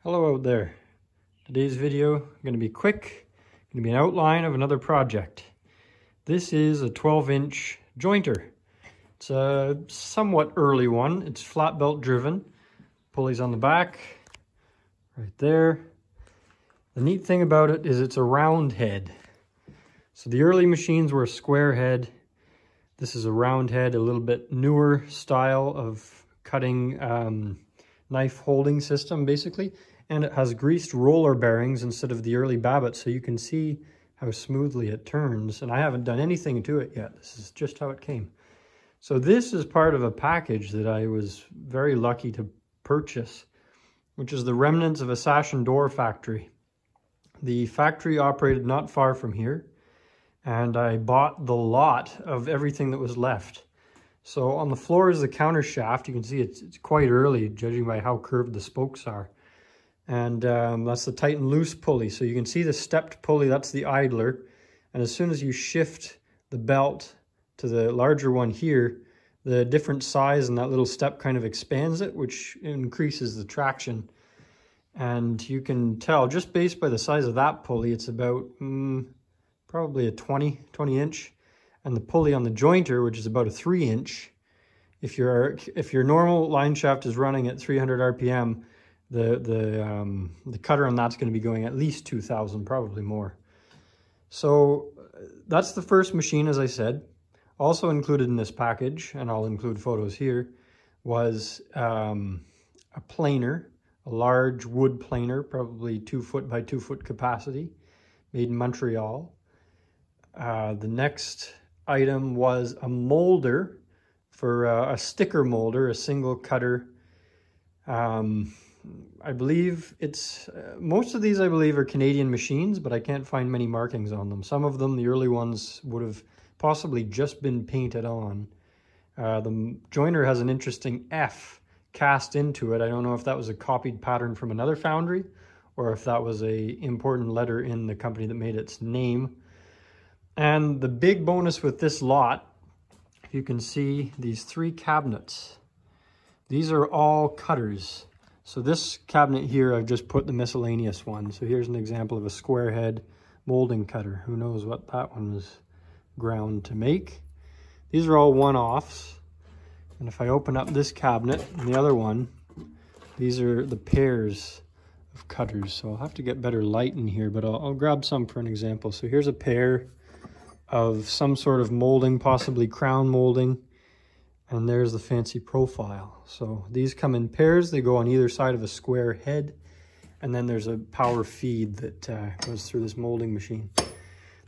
Hello out there. Today's video going to be quick, going to be an outline of another project. This is a 12-inch jointer. It's a somewhat early one. It's flat belt driven. Pulleys on the back, right there. The neat thing about it is it's a round head. So the early machines were a square head. This is a round head, a little bit newer style of cutting knife holding system basically. And it has greased roller bearings instead of the early Babbitt, so you can see how smoothly it turns. And I haven't done anything to it yet. This is just how it came. So this is part of a package that I was very lucky to purchase, which is the remnants of a Sash and Door factory. The factory operated not far from here, and I bought the lot of everything that was left. So on the floor is the counter shaft. You can see it's quite early, judging by how curved the spokes are. And that's the tight and loose pulley. So you can see the stepped pulley, that's the idler. And as soon as you shift the belt to the larger one here, the different size and that little step kind of expands it, which increases the traction. And you can tell just based by the size of that pulley, it's about probably a 20 inch. And the pulley on the jointer, which is about a 3-inch, if your normal line shaft is running at 300 RPM, the cutter on that's going to be going at least 2,000, probably more. So that's the first machine, as I said. Also included in this package, and I'll include photos here, was a planer, a large wood planer, probably 2 foot by 2 foot capacity, made in Montreal. The next item was a molder for a sticker molder, a single cutter. I believe it's, most of these I believe are Canadian machines, but I can't find many markings on them. Some of them, the early ones, would have possibly just been painted on. The joiner has an interesting F cast into it. I don't know if that was a copied pattern from another foundry or if that was a important letter in the company that made its name. And the big bonus with this lot, you can see these 3 cabinets. These are all cutters. So this cabinet here, I've just put the miscellaneous one. So here's an example of a square head molding cutter. Who knows what that one was ground to make. These are all one-offs. And if I open up this cabinet and the other one, these are the pairs of cutters. So I'll have to get better light in here, but I'll grab some for an example. So here's a pair of some sort of molding, possibly crown molding. And there's the fancy profile. So these come in pairs. They go on either side of a square head. And then there's a power feed that goes through this molding machine.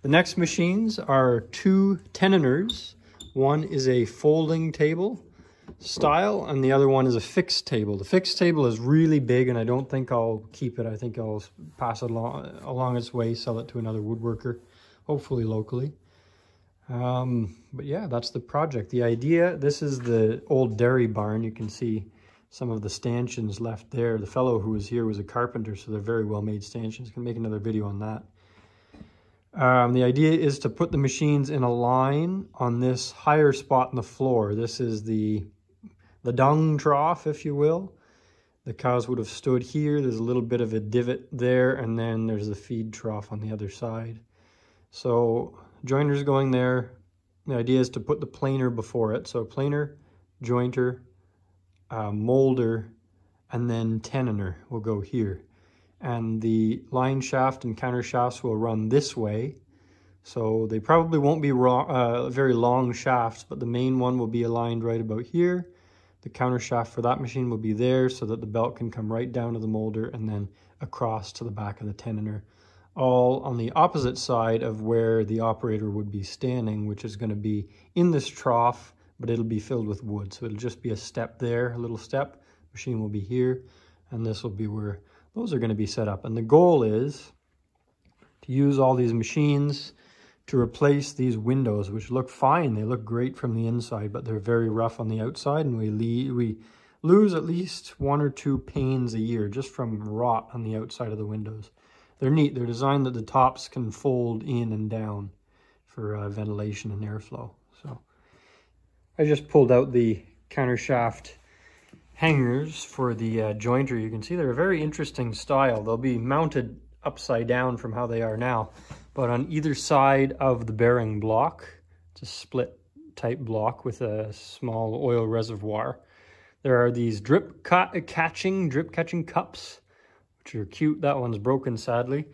The next machines are 2 teniners. One is a folding table style, and the other one is a fixed table. The fixed table is really big, and I don't think I'll keep it. I think I'll pass it along its way, sell it to another woodworker, hopefully locally. But yeah, that's the project. The idea, this is the old dairy barn. You can see some of the stanchions left there. The fellow who was here was a carpenter, so they're very well made stanchions. I can make another video on that. The idea is to put the machines in a line on this higher spot in the floor. This is the dung trough, if you will. The cows would have stood here. There's a little bit of a divot there, and then there's the feed trough on the other side. So jointer's going there. The idea is to put the planer before it. So planer, jointer, molder, and then teniner will go here. And the line shaft and counter shafts will run this way. So they probably won't be very long shafts, but the main one will be aligned right about here. The counter shaft for that machine will be there so that the belt can come right down to the molder and then across to the back of the teniner, all on the opposite side of where the operator would be standing, which is going to be in this trough, but it'll be filled with wood. So it'll just be a step there, a little step. Machine will be here, and this will be where those are going to be set up. And the goal is to use all these machines to replace these windows, which look fine. They look great from the inside, but they're very rough on the outside, and we lose at least 1 or 2 panes a year just from rot on the outside of the windows. They're neat. They're designed that the tops can fold in and down for ventilation and airflow. So I just pulled out the counter shaft hangers for the jointer. You can see they're a very interesting style. They'll be mounted upside down from how they are now, but on either side of the bearing block. It's a split type block with a small oil reservoir. There are these drip catching cups, which are cute. That one's broken, sadly.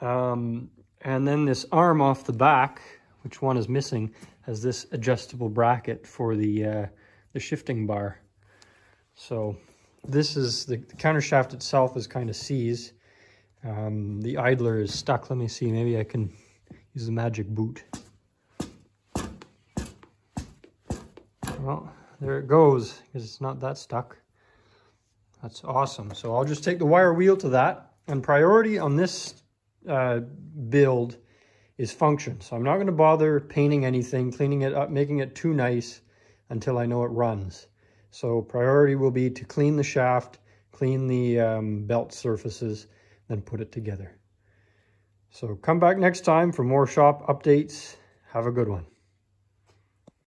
And then this arm off the back, which one is missing, has this adjustable bracket for the shifting bar. So this is the countershaft itself is kind of seized. The idler is stuck. Let me see, maybe I can use the magic boot. Well, there it goes, because it's not that stuck. That's awesome. So I'll just take the wire wheel to that, and priority on this build is function. So I'm not going to bother painting anything, cleaning it up, making it too nice until I know it runs. So priority will be to clean the shaft, clean the belt surfaces, then put it together. So come back next time for more shop updates. Have a good one.